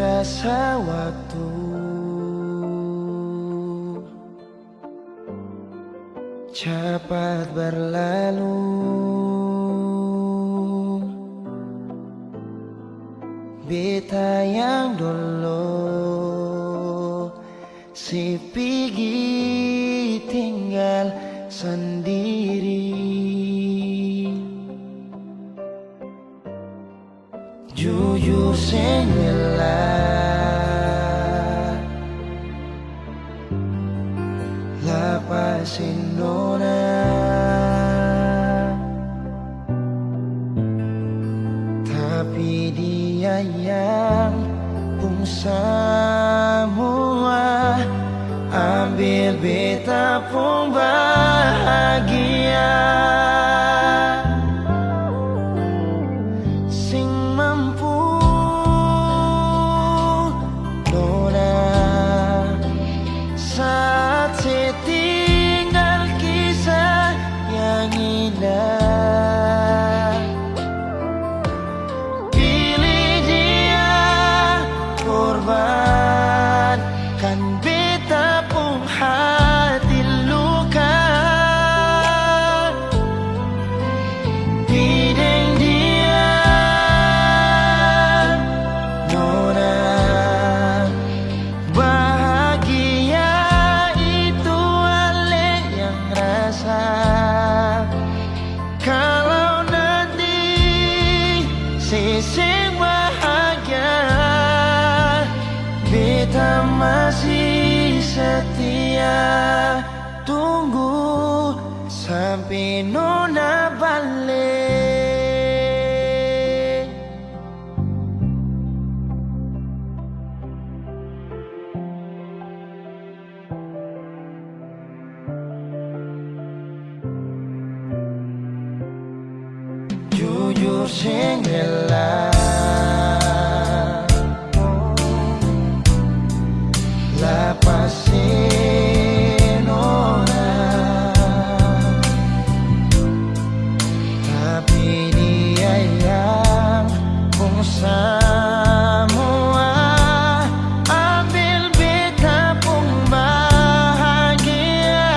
terasa waktu cepat berlalu. Beta yang dulu si pergi tinggal sendiri. Jujur sengelah lepasin nona, tapi dia yang pun semua ambil beta pun bahagia. Sing mampu nona saat setinggal kisah yang indah. Pilih dia korbankan beta pun hati luka. Bideng dia nona bahagia itu ale yang rasa. Kalau nanti seseng bahagia, beta masih setia. Tunggu sampai nona balik. Jujur sengelah lepasin orang, tapi dia yang pun semua ambil beta pun bahagia.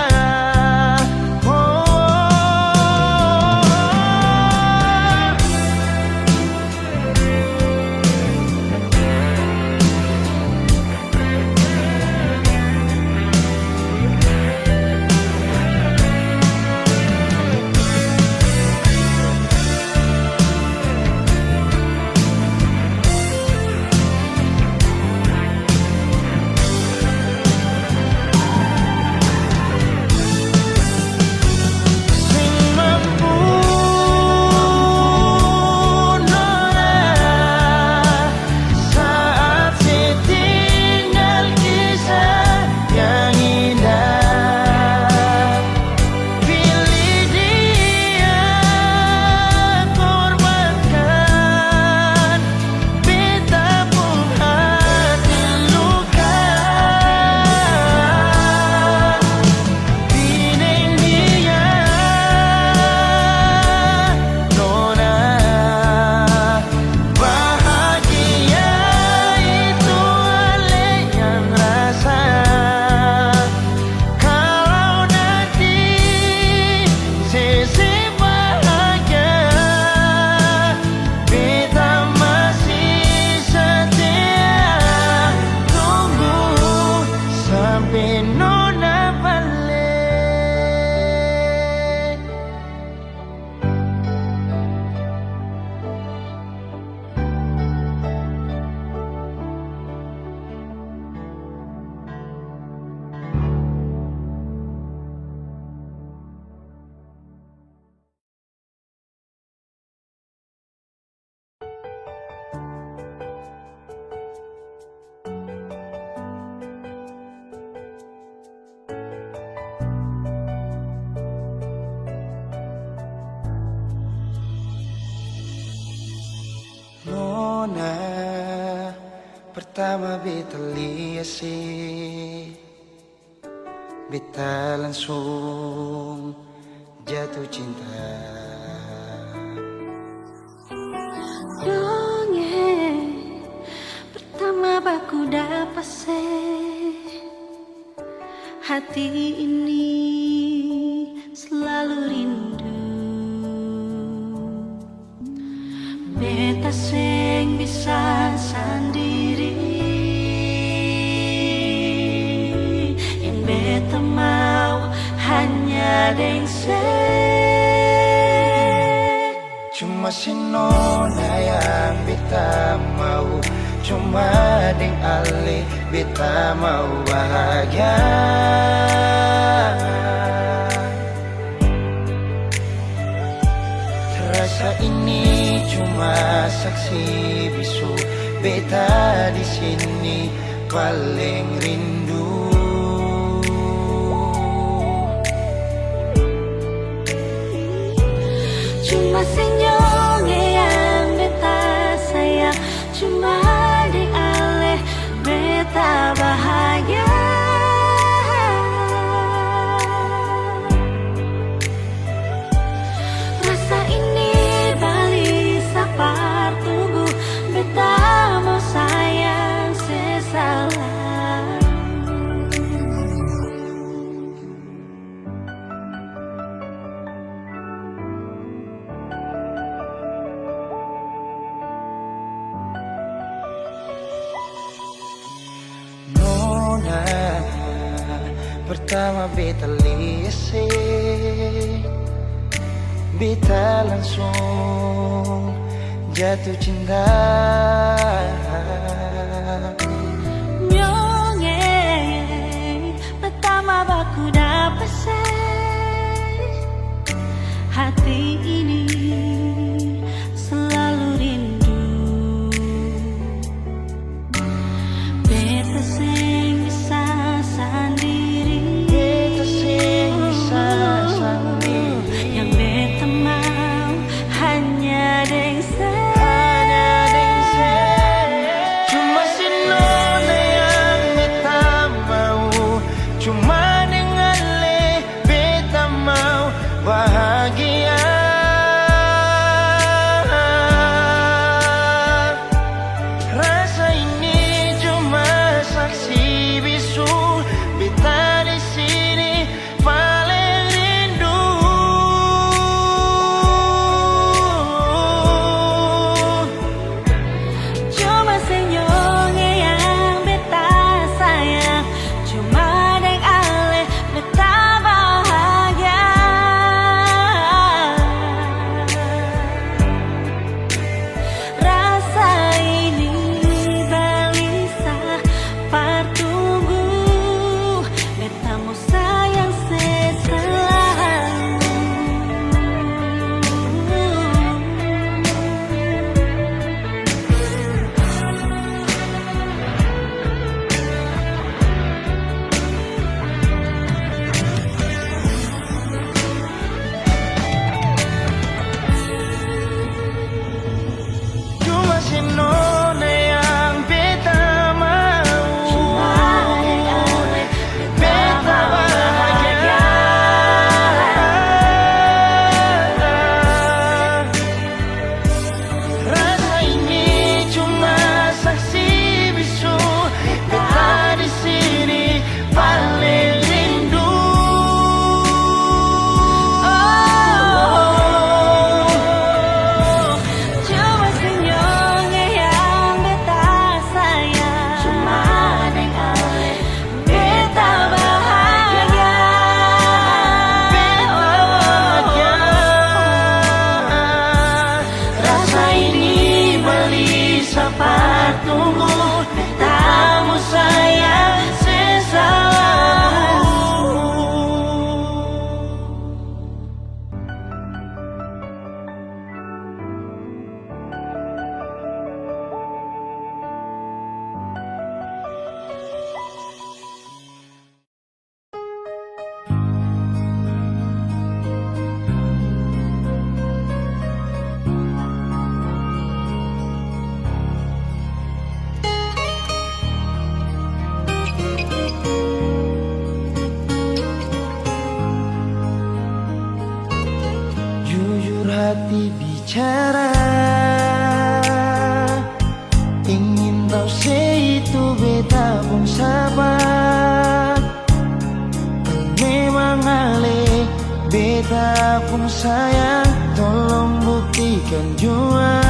Nona pertama beta lihat sih, beta langsung jatuh cinta. Dongeng pertama hati ini selalu rindu. Beta sing bisa sendiri, yang beta mau hanya deng cuma si nona yang beta mau, cuma deng ale beta mau bahagia. Rasa ini cuma saksi bisu, beta di sini paling rindu. Cuma senyum yang beta sayang, cuma di ale beta bahagia. Rasa ini balik sapar tunggu, beta mau sayang sesalah. Nona, pertama beta liase, beta langsung jatuh cinta. Myonge, pertama baku dapat hati ini selalu rindu. Beta sing bisa sendiri, Beta sing bisa sendiri, yang beta mau hanya deng hanya deng cuma si nona yang beta mau, cuma dengan le beta mau bahagia. Rasa ini cuma saksi bisu, beta di sini paling rindu. Cuma senyum yang beta sayang, cuma deng ale beta bahagia. Rasa ini balisa partunggu, beta mau sayang seselalu. Cuma si nona yang beta mau, Cuma deng ale beta bahagia. Rasa ini cuma saksi bisu, beta di sini paling rindu. Cuma senyum yang beta sayang, cuma deng ale beta bahagia. Rasa ini balisa partunggu, beta mau sayang seselalu. Jujur hati bicara, ingin tahu itu beta pun sabar. pun sayang, tolong buktikan jua,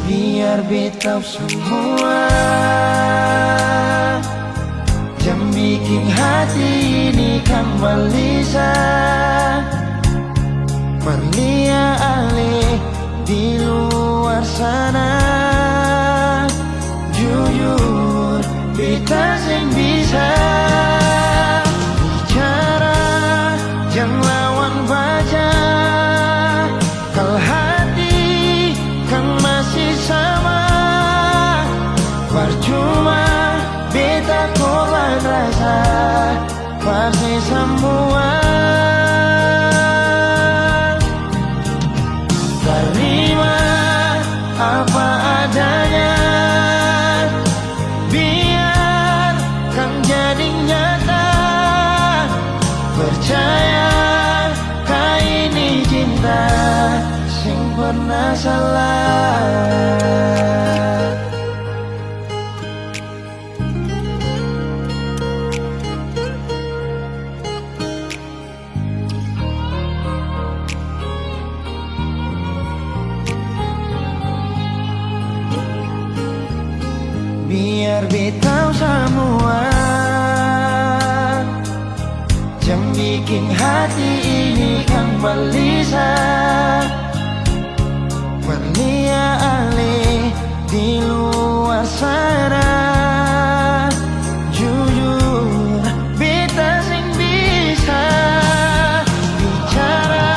biar beta semua. Jangan bikin hati ini kembali Marlia Ale di luar sana. Jujur beta sing bisa bicara, jangan lawan baca. Kalau hati kan masih sama, percuma beta korban rasa pasti semua. Terima apa adanya, biar kan jadi nyata. Percaya kau ini cinta sing pernah salah. Biar beta semua, jangan bikin hati ini kembali Marlia Ale di luar sana. Jujur beta sing bisa bicara,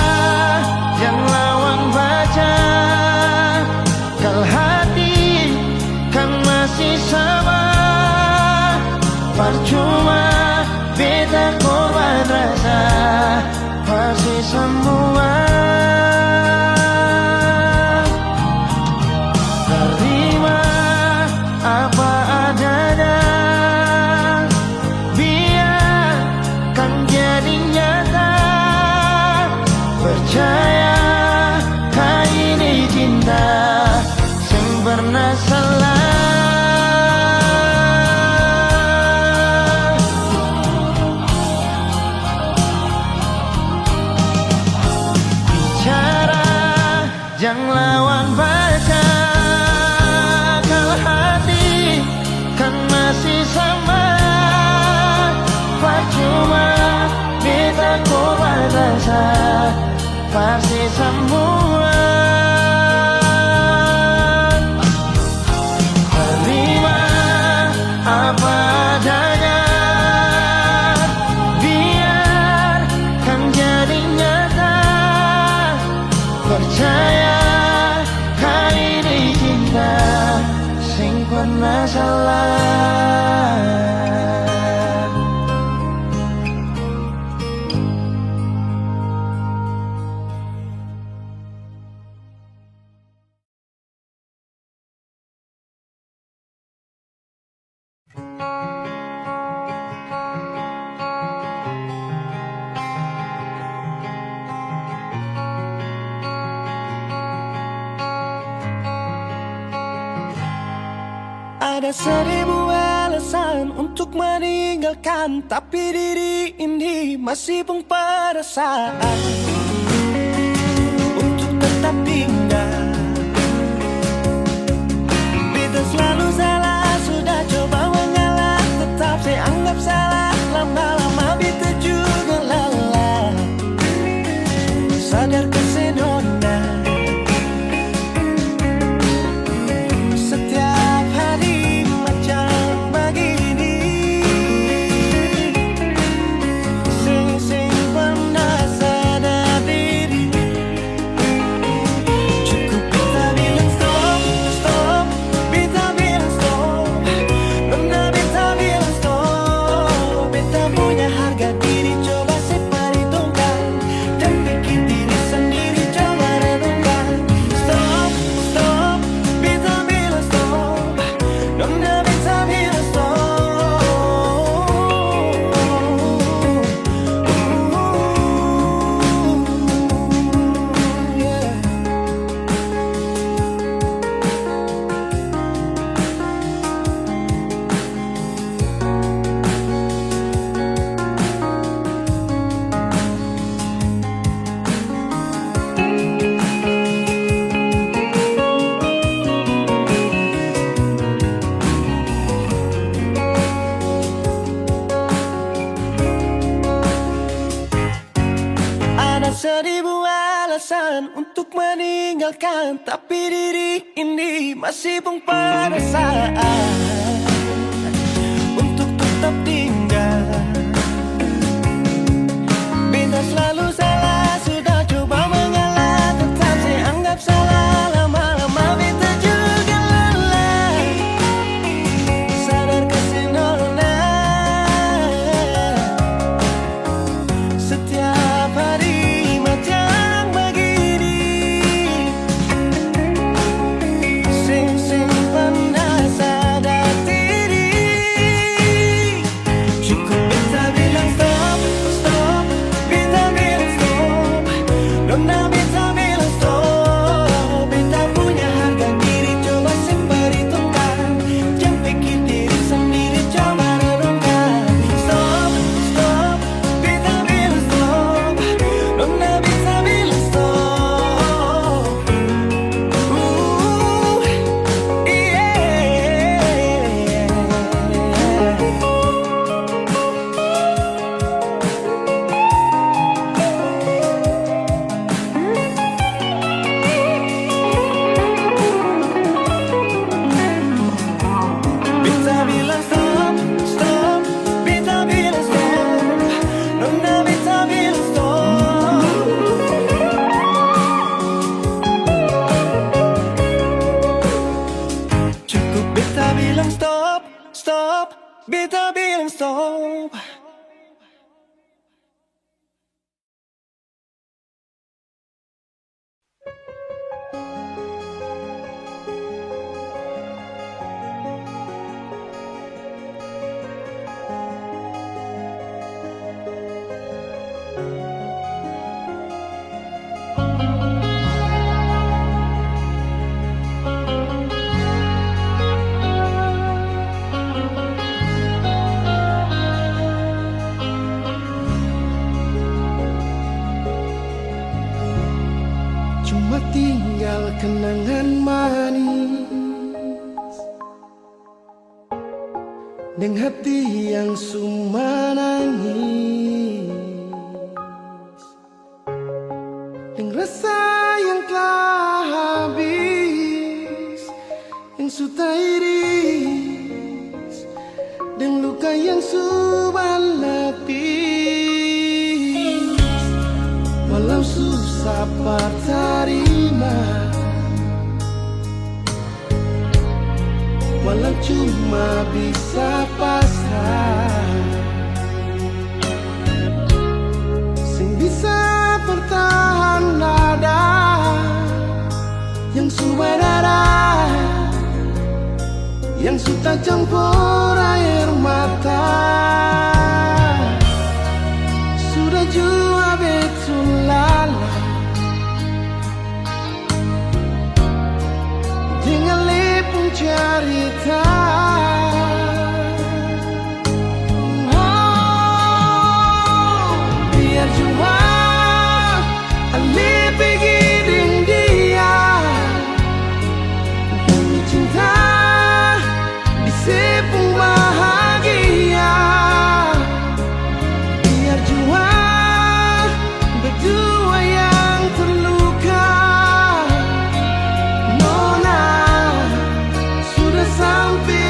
jangan lawan baca. Kalau hati kan masih sama, percuma beta korban rasa pasti semua. Terima apa adanya, biar kan jadi nyata. Percaya kau ini cinta sing pernah salah. Jangan lawan baca, kalau hati kan masih sama, percuma beta korban rasa pasti semua. Terima apa adanya, biar kan jadi nyata. Percaya sing pernah salah. Ada seribu alasan untuk meninggalkan, tapi diri ini masih pun perasaan untuk tetap tinggal. Beta selalu salah, sudah coba mengalah, tetap saya anggap salah. Lama-lama beta juga lelah, sadar kesenona. alasan untuk meninggalkan, tapi diri ini masih pun perasaan untuk tetap tinggal. Beta selalu salah, sudah coba mengalah, tetap saya anggap salah. Lama-lama beta juga lelah, sadar kesenona. Setiap hari macam begini, sing pandai sadar diri. Cukup beta bilang stop, stop, beta bilang stop. Nona beta bilang stop. Beta punya harga diri, coba perhitungkan. Jangan pikir diri sendiri, coba renungkan. Stop, stop, beta bilang stop. Nona beta bilang stop. Beta bilang stop, stop, beta bilang stop. Nona beta bilang stop. Cukup beta bilang stop, stop, beta bilang stop. Cuma tinggal kenangan manis dengan hati yang suma nangis, dengan rasa yang telah habis, yang sudah iris, dan luka yang sudah lapis. Walau susah terima, walau cuma bisa pasrah, sing bisa bertahan nada yang sudah darah, yang sudah campur air mata. Sudah jua betul lala, jangan lepung cerita. Biar jua Ale pergi dengan dia, demi cinta di sepung bahagia. Biar jua berdua yang terluka. Nona sudah sampai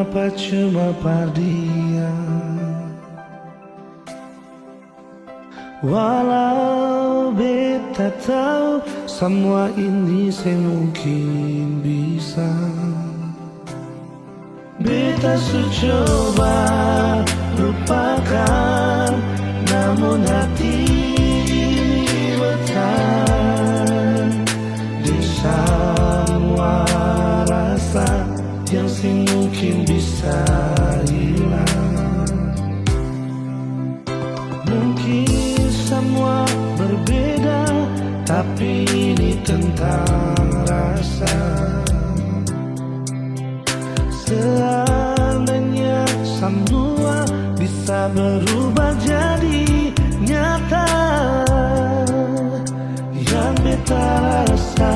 Mengapa cuma dia? Walau beta tahu semua ini semungkin bisa, beta coba lupakan, namun hati ini bertahan di semua rasa yang semungkin bisa hilang. Mungkin semua berbeda, tapi ini tentang rasa. Seandainya semua bisa berubah jadi nyata, yang beta rasa,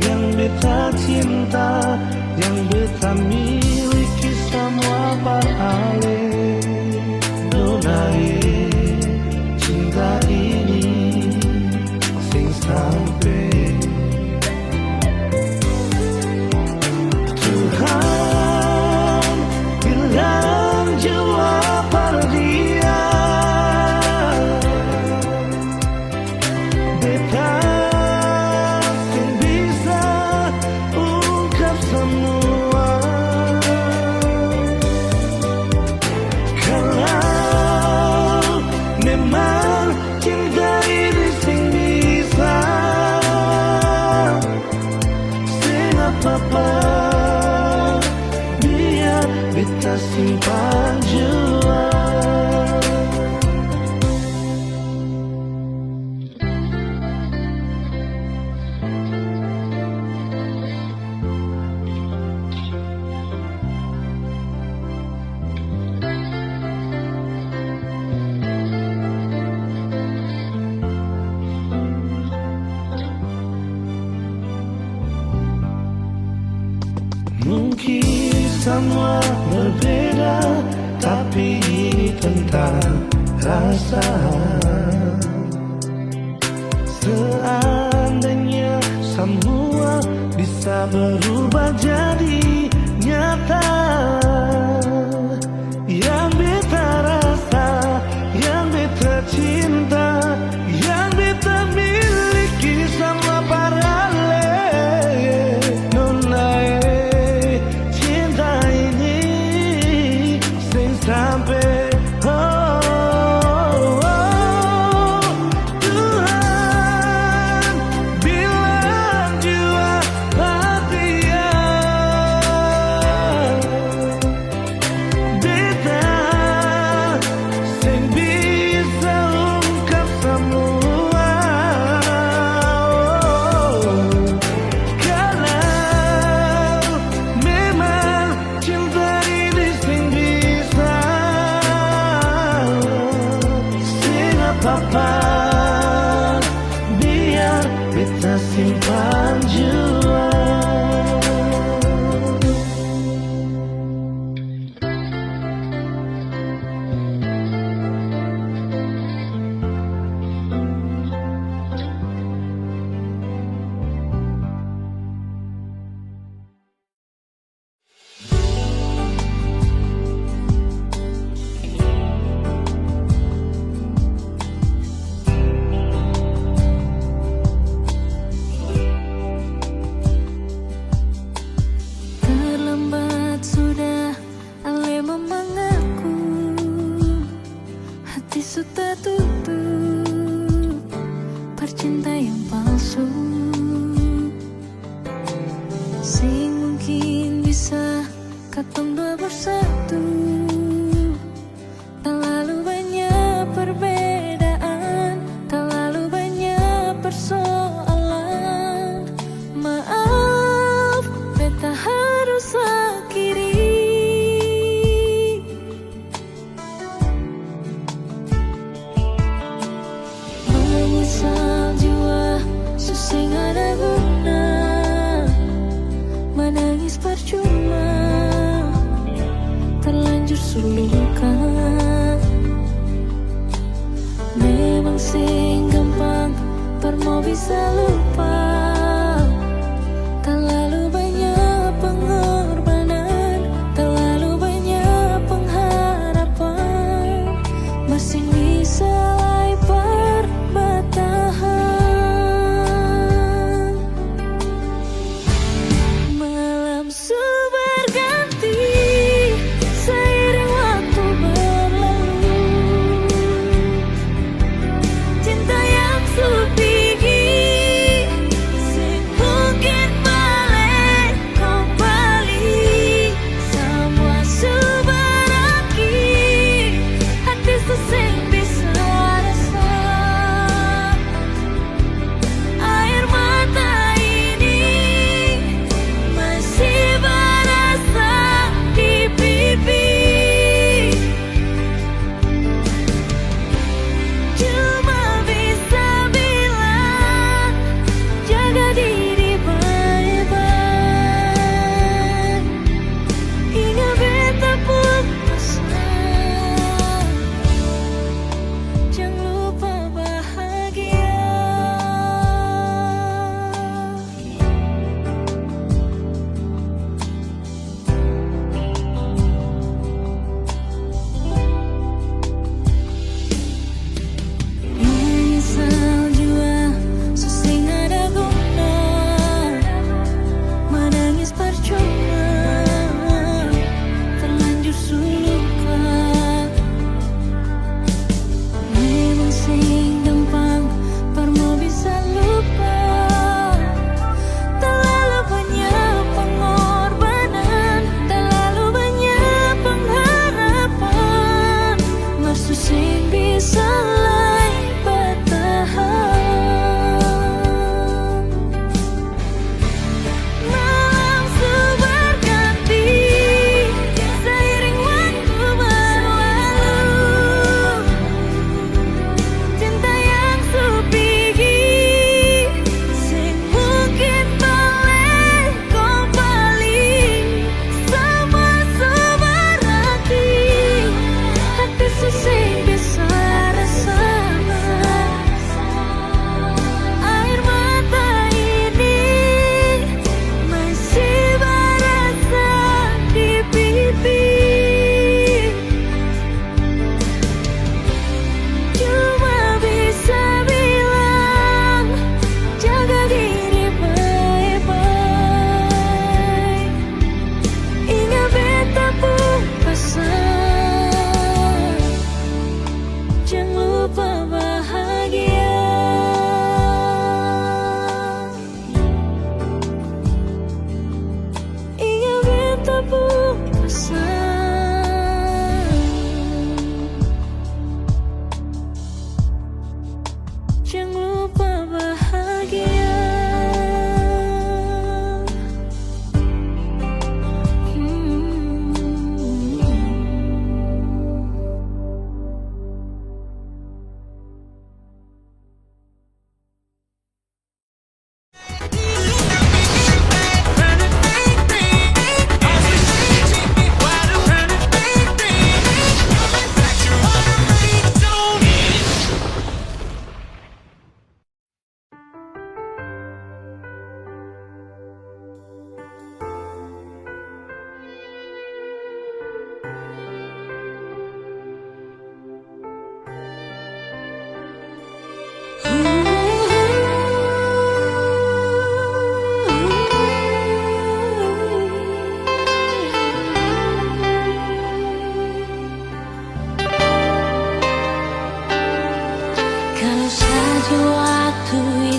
yang beta cinta, yang beta miliki semua beralih. Donai cinta ini sing sampai Tuhan bilang jawab pada dia. Beta sing bisa ungkap semua. Kalau memang cinta ini sing bisa, sing apa-apa, biar beta simpan jua. Mungkin semua berbeda, tapi ini tentang rasa. Seandainya semua bisa berubah jadi nyata, yang beta rasa, yang beta cinta, yang beta miliki semua paralel. Nonai cinta ini sing sampai Tuhan bilang jua dia. Beta sing bisa ungkap semua. Kalau memang cinta ini sing bisa, sing apa-apa, biar beta simpan jua. Terlambat sudah ale memanggilku, hati sudah tutup, percinta yang palsu. Sing mungkin bisa katong dua bersatu, terlalu banyak perbedaan, terlalu banyak persoalan. Maaf, beta harus akhiri. Menyesal jua, susah ada guna, menangis percuma, terlanjur suluka. Memang sing gampang permo bisa lupa, terlalu banyak pengorbanan, terlalu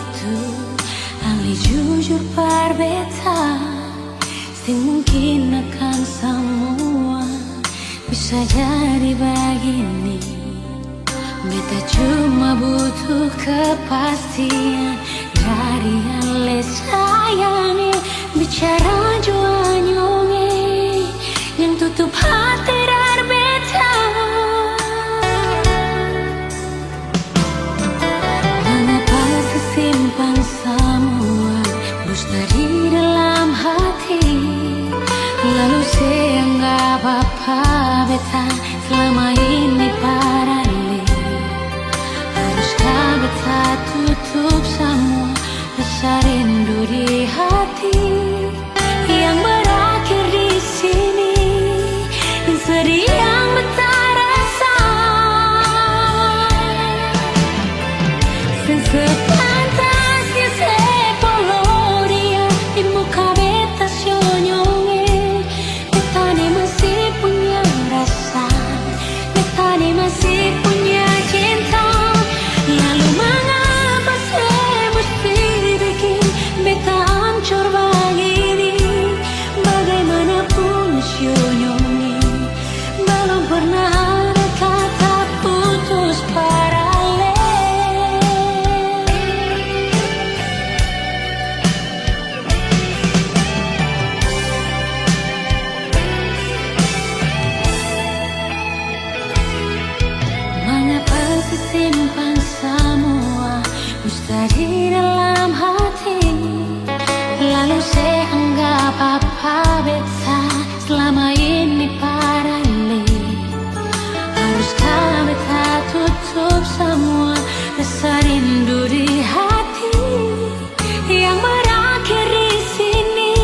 itu ahli jujur berbeta, sing mungkin akan semua bisa jadi begini. Beta cuma butuh kepastian dari ale sayangi, bicara jua nyonge yang tutup hati dari beta. Mengapa sesimpan semua dusta di dalam hati, lalu saya anggap apa beta selama ini paralel. Haruskah beta tutup semua rasa rindu di hati yang berakhir di sini, dan sedih yang beta rasa. Sepantasnya sepuluh dia di muka beta senyonge, beta ni masih punya rasa, beta ni masih punya cinta. Lalu mengapa saya mesti bikin beta hancur begini? Bagaimanapun senyonge, belum pernah ada kata putus paralel. Mengapa sesimpan semua dusta di dalam hati, lalu saya anggap apa beta selama ini paralel. Haruskah beta tutup semua rasa rindu di hati yang berakhir di sini,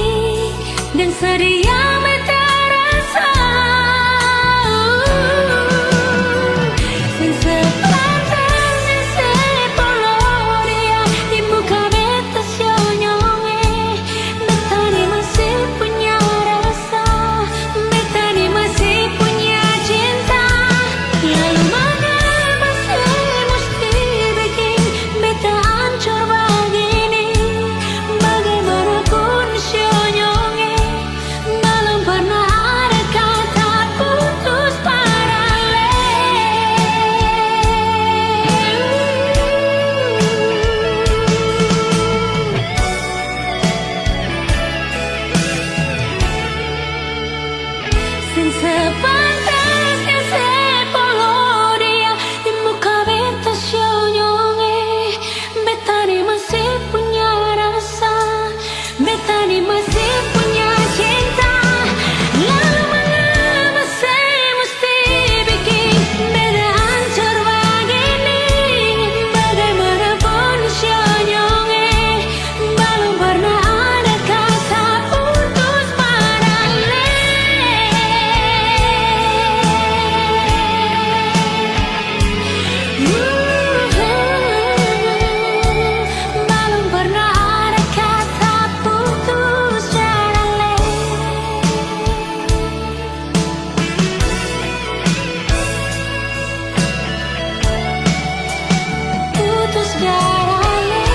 dan sedih yang beta rasa. Sepantasnya sepuluh dia di muka beta senyonge, beta ni masih punya rasa, beta ni masih punya cinta. Lalu mengapa saya mesti bikin beta hancur begini? Bagaimanapun senyonge, belum pernah ada kata putus paralel. Sepantasnya sepuluh dia di muka beta senyonge, beta ni masih punya rasa, beta ni masih punya cinta. Lalu mengapa saya mesti bikin beta hancur begini? Bagaimanapun senyonge, belum pernah ada kata putus paralel. Belum pernah ada kata putus paralel. Putus paralel.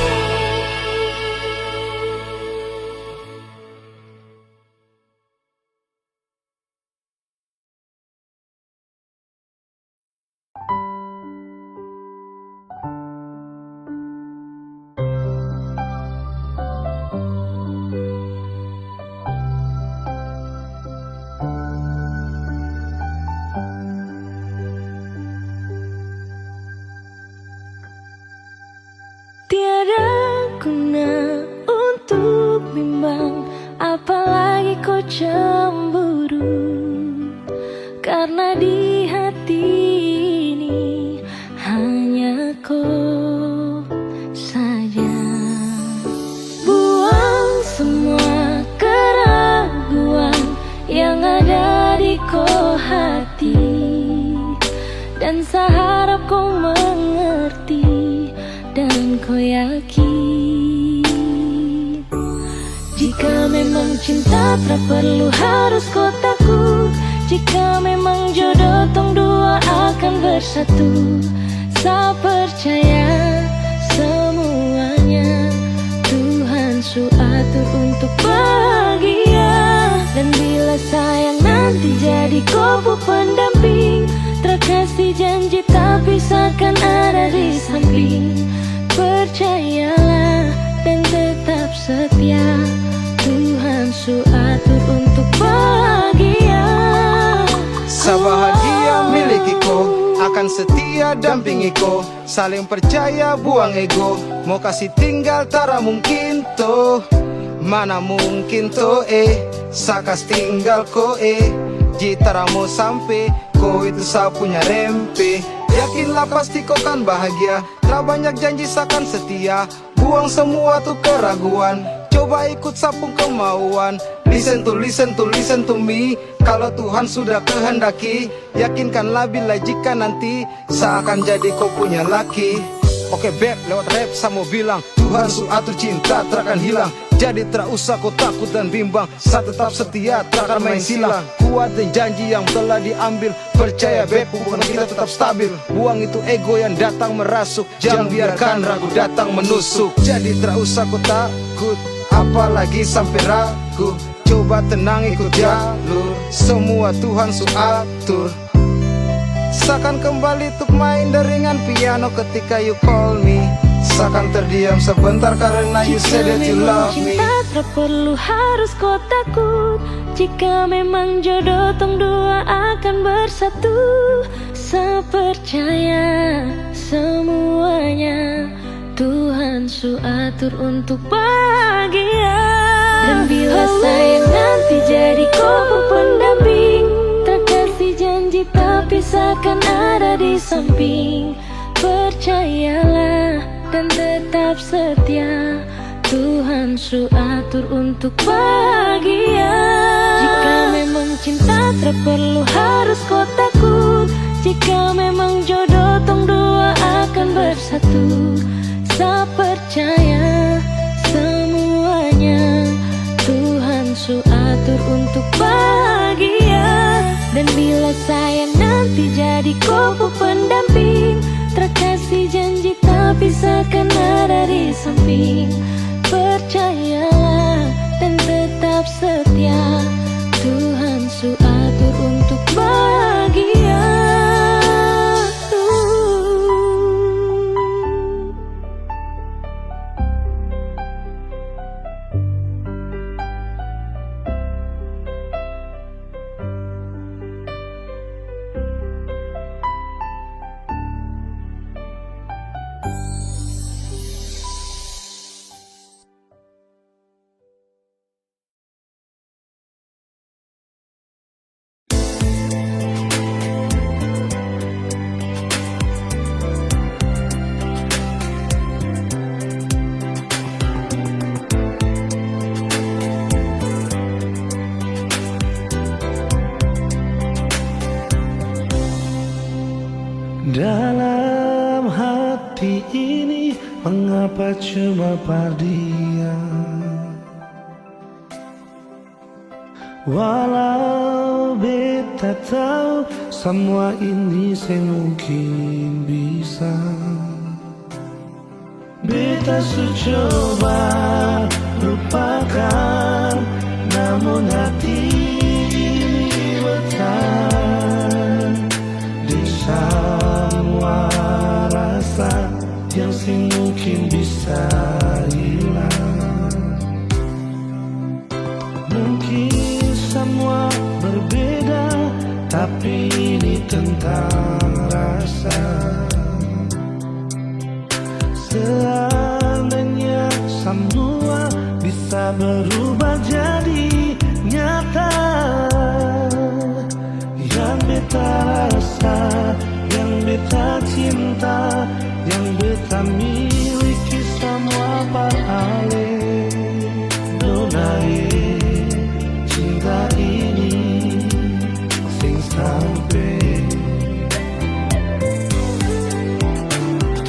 Tiada guna untuk bimbang, apalagi kau cemburu, karena di hati ini hanya kau saja. Buang semua keraguan yang ada di kau hati, dan saya harap kau mengerti dan kau yakin. Jika memang cinta tak perlu harus kau takut, jika memang jodoh tong dua akan bersatu, saya percaya semuanya. atur untuk bahagia. Dan bila sayang nanti jadi kubu pendamping, terkasih janji tapi seakan ada di samping. Percayalah dan tetap setia, Tuhan su atur untuk bahagia. Sabahagia milikiku, akan setia dampingiku. Saling percaya buang ego, mau kasih tinggal tara mungkin toh. Mana mungkin toh sakas tinggal ko jitara mau sampai, ko itu sa punya rempe. Yakinlah pasti kau kan bahagia, tak banyak janji sakan setia. Buang semua tuh keraguan, coba ikut sapung kemauan. Listen to me. Kalau Tuhan sudah kehendaki, yakinkanlah bila jika nanti seakan jadi kau punya laki. Oke beb, lewat rap saya mau bilang, Tuhan su atur cinta takkan hilang. Jadi tak usah kau takut dan bimbang, saya tetap setia takkan main silang. Kuat dan janji yang telah diambil, percaya beb hubungan kita tetap stabil. Buang itu ego yang datang merasuk, jangan biarkan ragu datang menusuk. Jadi tak usah kau takut, apalagi sampai ragu. Coba tenang ikut jalur, semua Tuhan su atur. Seakan kembali untuk main deringan piano ketika you call me. Seakan terdiam sebentar karena you said that you love me. Cinta tak perlu harus kau takut, jika memang jodoh tong dua akan bersatu. Sepercaya semuanya, Tuhan su atur untuk bahagia. Dan bila sayang nanti jadi kubu pendamping, terkasih janji tapi seakan ada di samping. Percayalah dan tetap setia, Tuhan su atur untuk bahagia. Jika memang cinta tak perlu harus kau takut, jika memang jodoh tong dua akan bersatu. Saya percaya semuanya, Tuhan su atur untuk bahagia. Dan bila sayang nanti jadi kubu pendamping, terkasih janji tapi seakan ada di samping. Percayalah dan tetap setia, Tuhan su atur untuk bahagia. Dalam hati ini mengapa cuma perdiam, walau beta tahu semua ini semungkin bisa. Beta su coba lupakan, namun hati ini bertahan di semua rasa yang mungkin bisa hilang. Mungkin semua berbeda, tapi ini tentang rasa. Seandainya semua bisa berubah jadi nyata, yang beta rasa, yang beta cinta, yang beta miliki semua parale. Donae cinta ini sing sampai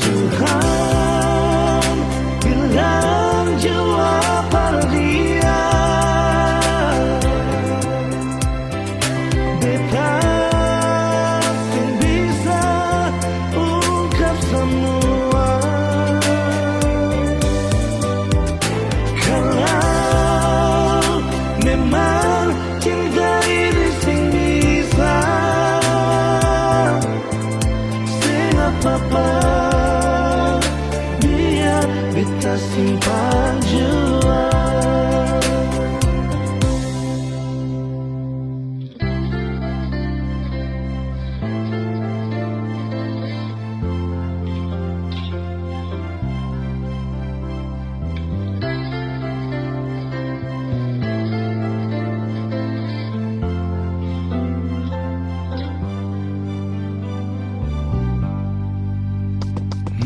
Tuhan bilang jawab pada dia. Beta sing bisa ungkap semua. beta simpan jua.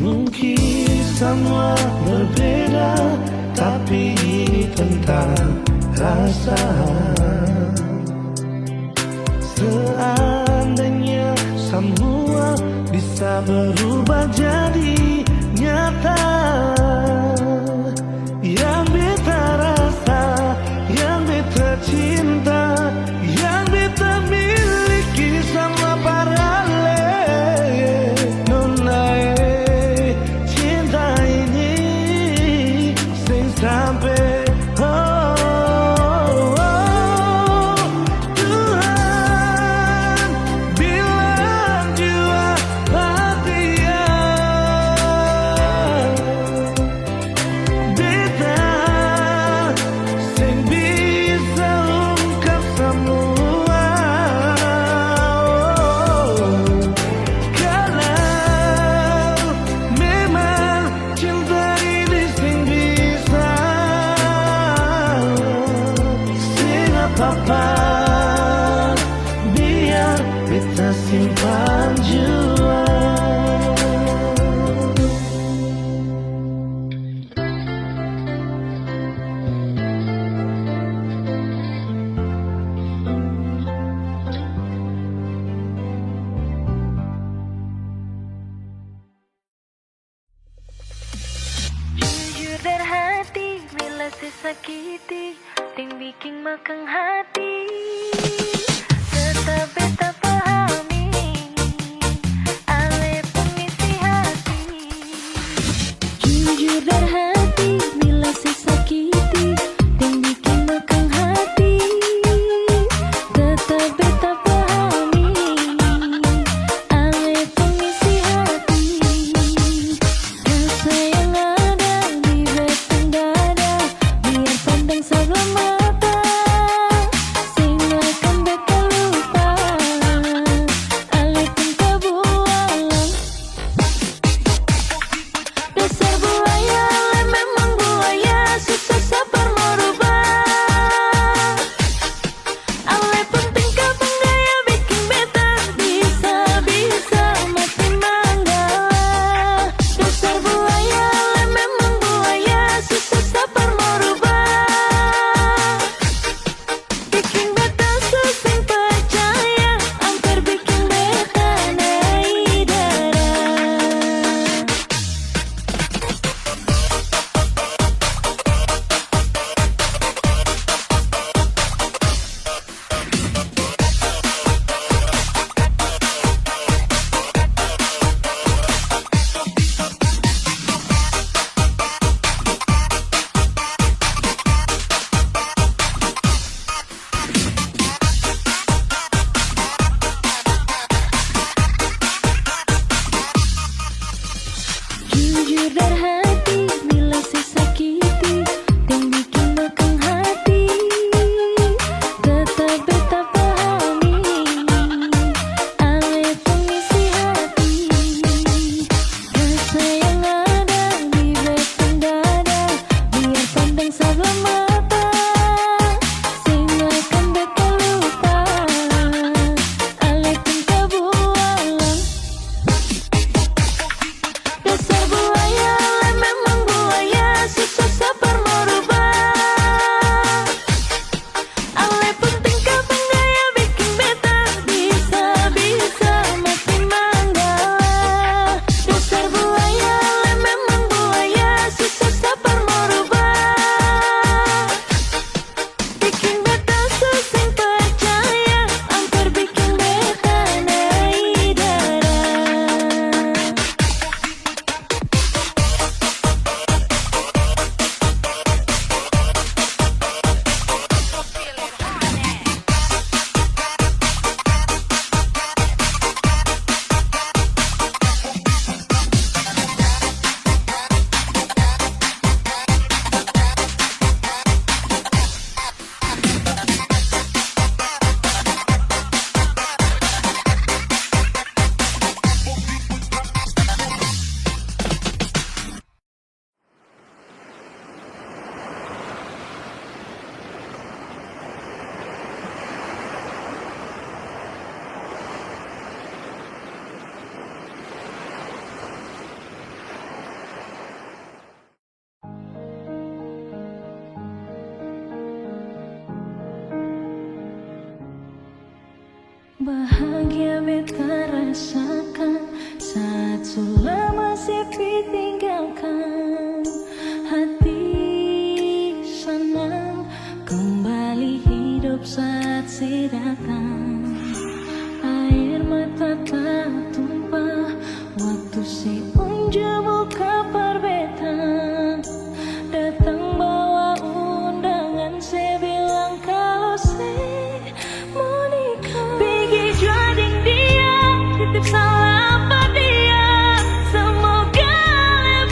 Mungkin semua berbeda, tapi ini tentang rasa. Seandainya semua bisa berubah jadi nyata, yang beta rasa, yang beta cinta, yang beta miliki sama parale nona. Cinta ini sing sampai Tuhan bilang jua bahagia. Beta sing bisa ungkap semua. Kalau memang cinta ini sing bisa, sing apa-apa, biar beta simpan jua. Jujur dari hati, bila sesakiti, ting bikin makang hati. Tetap beta pahami, ale pengisi hati. Jujur dari hati, bila sesakiti, ting bikin makang hati. Tetap beta pahami, ale pengisi hati. Rasa yang ada di batang dada, biar pandang sebelah mata, sing akan beta lupa, ale pun kebuang. Dasar buaya rasakan saat sudah masih ditinggalkan. Hati senang kembali hidup saat si datang. Air mata tak tumpah waktu si unjuk buka perbetan. Datang bawa undangan, saya bilang kalau saya mau nikah. Pergi jading dia, titip salam pada dia. Semoga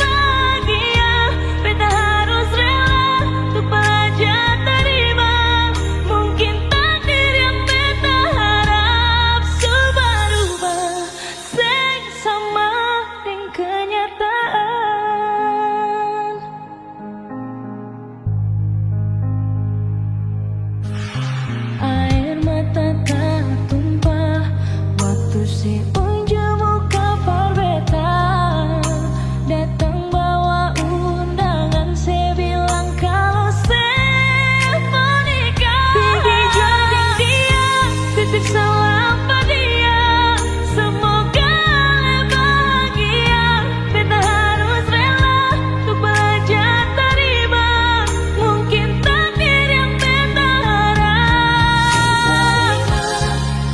bahagia, beta harus rela untuk belajar terima. Mungkin takdir yang beta harap berubah, sing sama dengan kenyataan. Air mata tak tumpah waktu si unjuk buka perbetan. Datang bawa undangan, saya bilang kalau saya mau nikah. Pergi jading dia, titip salam pada dia. Semoga bahagia, beta harus rela untuk belajar terima. Mungkin takdir yang beta harap.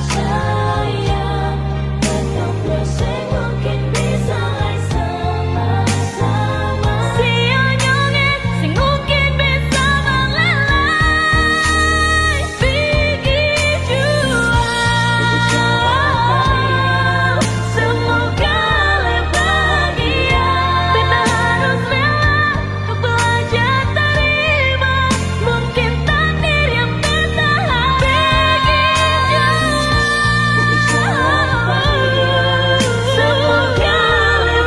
Sayang, tetap bersaing mungkin bisa sama-sama. Sionyongin, sing mungkin bisa melelai. Pergi jua, semoga bahagia, beta harus rela untuk belajar terima. Mungkin takdir yang beta harap. Pergi jua, semoga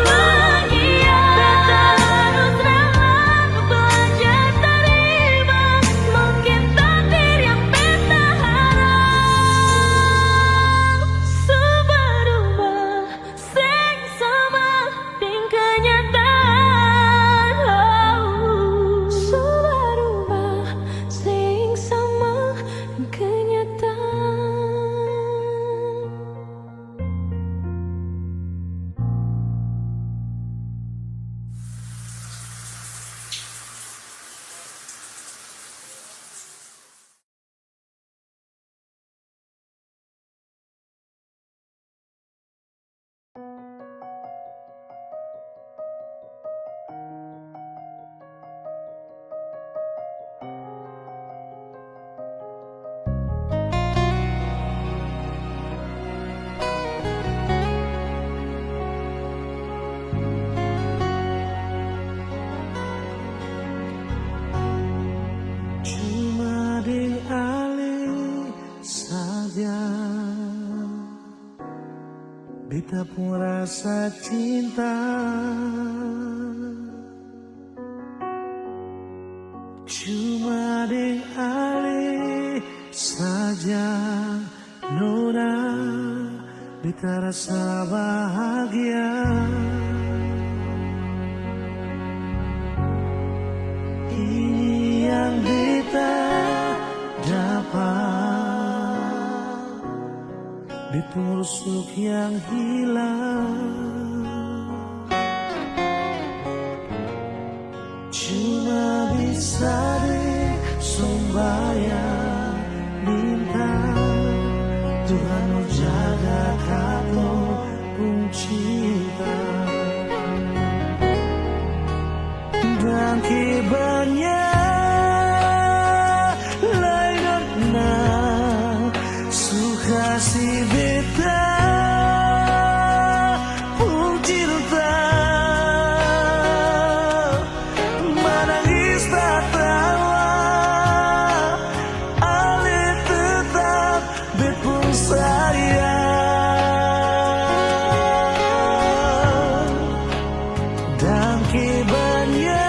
bahagia, beta harus rela untuk belajar terima. Mungkin takdir yang beta harap berubah, sing sama dengan kenyataan. Berubah, sing sama dengan kenyataan. Cuma dialih saja, beta pun rasa cinta. Cuma dialih saja, Nona, beta rasa bahagia. Ini yang beta dapat di rusuk yang hilang. Cuma bisa disembahkan, minta Tuhan mau jaga kamu pun cinta. Dan kibarnya lain suka si beta pun cinta. Menangis tak tawa, ale tetap bepung sayang. Dan kibarnya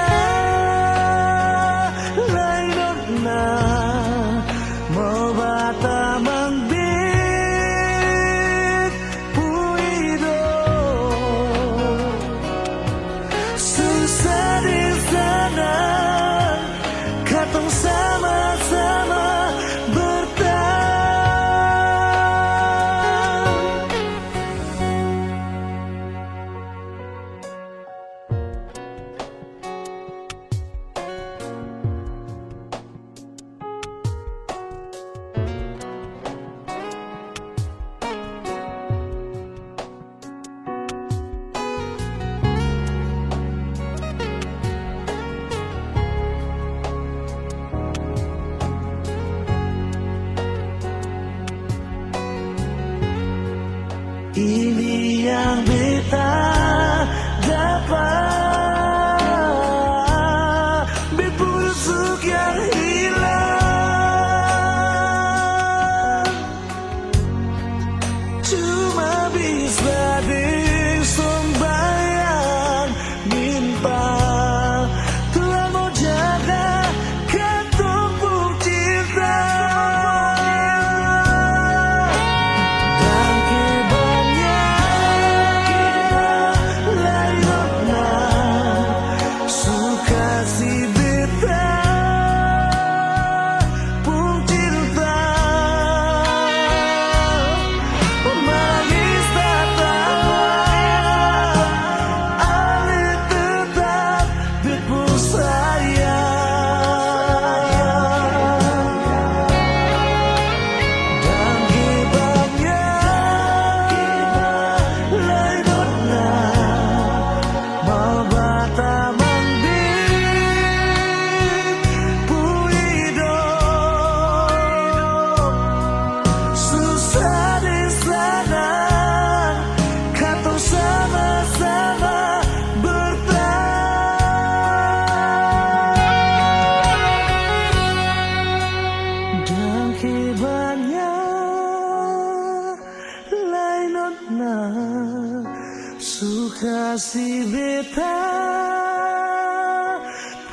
Suka si beta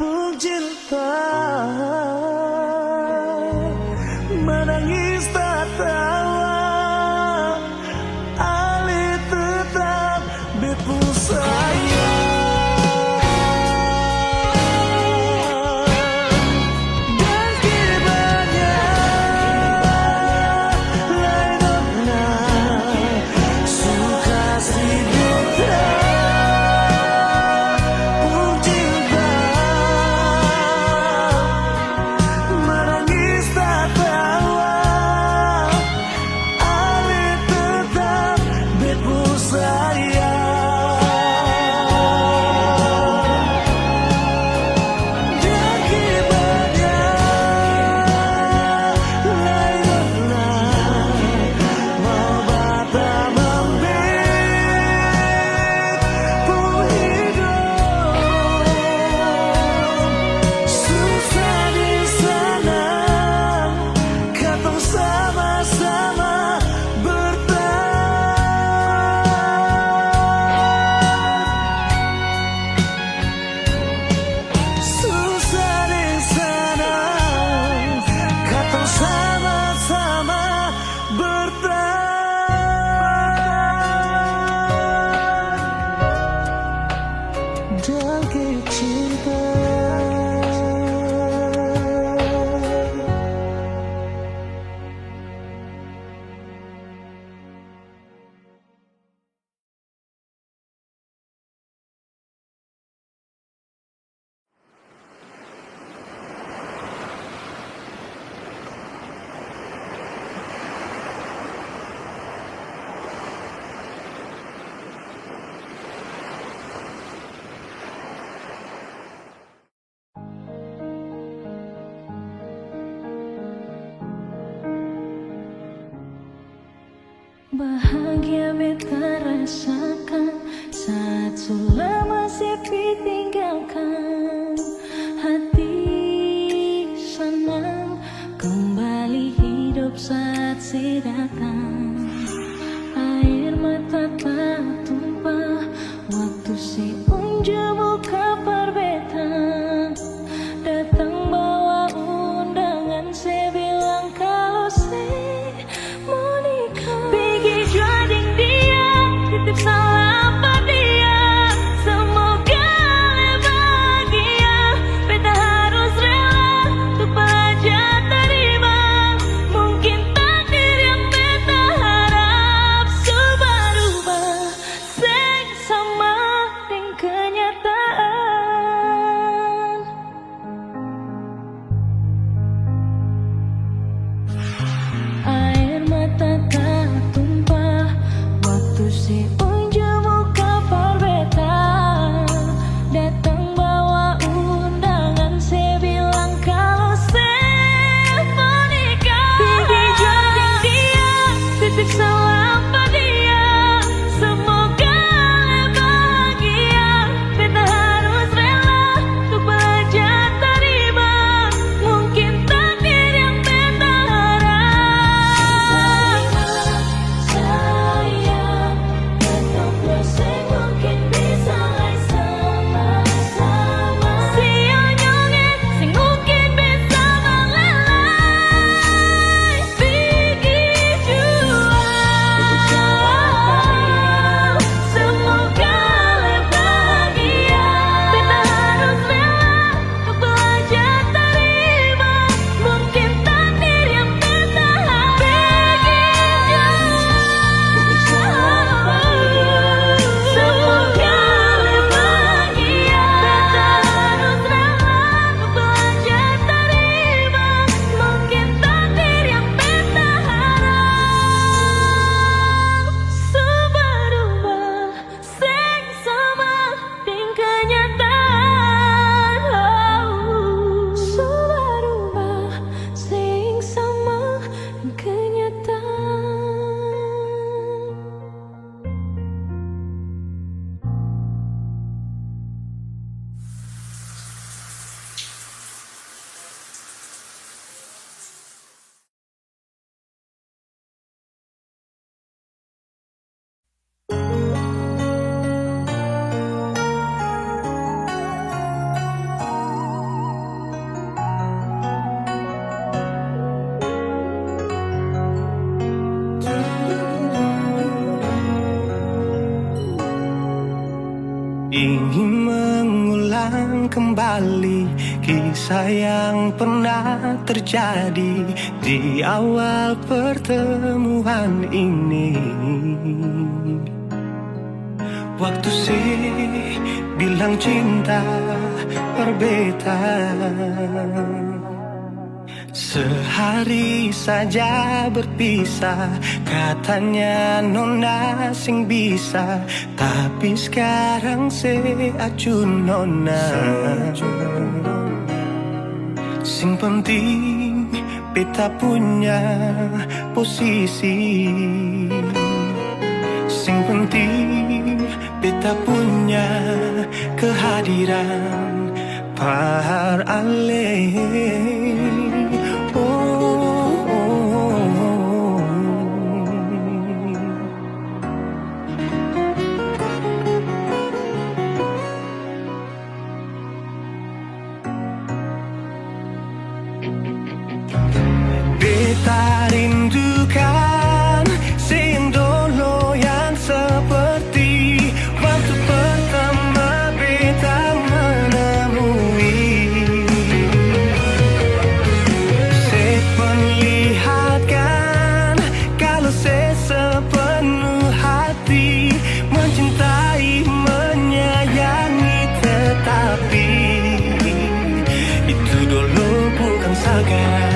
pun cinta, menangis tak tawa, Ali tetap bepu sayang. Dan kibanya lain orang suka si beta pun cinta, menangis tak tawa, Ali tetap bepu sayang. Dan kibanya lain orang mau bata membet pun hidup susah di sana, katong sama-sama bertahan. Susah di sana, katong sama-sama bertahan. Dan cinta. Bahagia beta rasakan saat sudah masih ditinggalkan. Hati senang kembali hidup saat si datang. Air mata tak tumpah waktu si unjuk buka perbetan. Datang bawa undangan, saya bilang kalau saya mau nikah. Pergi juading dia, titip salam pada dia. Semoga bahagia, beta harus rela untuk belajar terima. Mungkin takdir yang beta Ingin mengulang kembali kisah yang pernah terjadi di awal pertemuan ini. Waktu sih bilang cinta berbeda, sehari saja berpisah, katanya nona sing bisa, tapi sekarang se acun nona. Sing penting beta punya posisi, sing penting beta punya kehadiran par ale. Beta rindukan siang dulu yang seperti waktu pertama beta menemui. Saya perlihatkan kalau saya sepenuh hati mencintai, menyayangi, tetapi itu dulu bukan sekarang.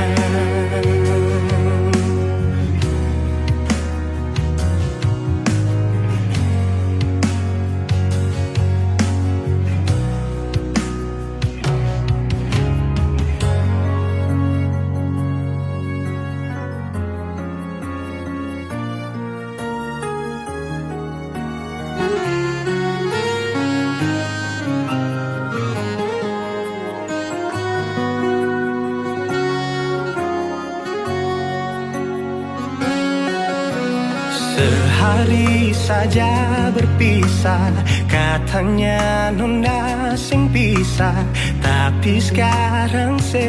Sehari saja berpisah, katanya nona sing bisa, tapi sekarang se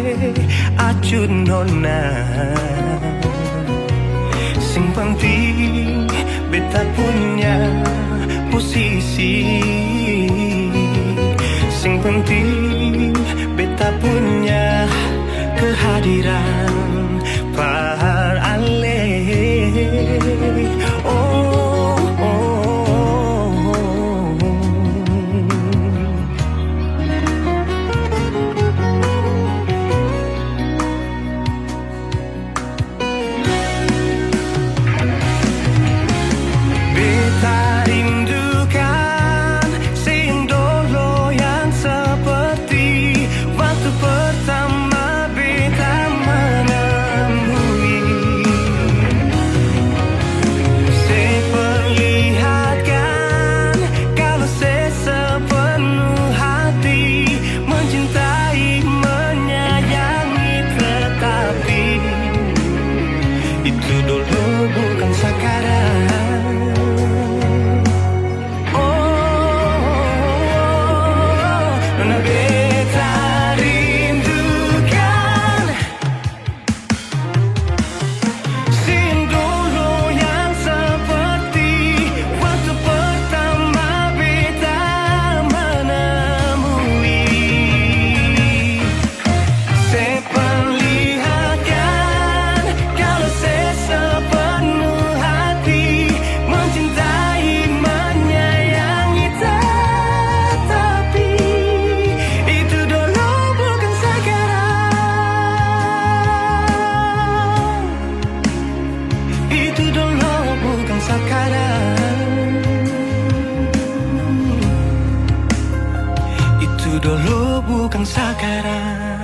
acun nona. Sing penting beta punya posisi, sing penting beta punya kehadiran par ale. Itu dulu bukan sekarang. Nona beta rindukan siang dulu yang seperti waktu pertama beta menemui. Saya perlihatkan kalau saya sepenuh hati mencintai, menyayangi, tetapi itu dulu bukan sekarang. Itu dulu bukan sekarang. Itu dulu bukan sekarang.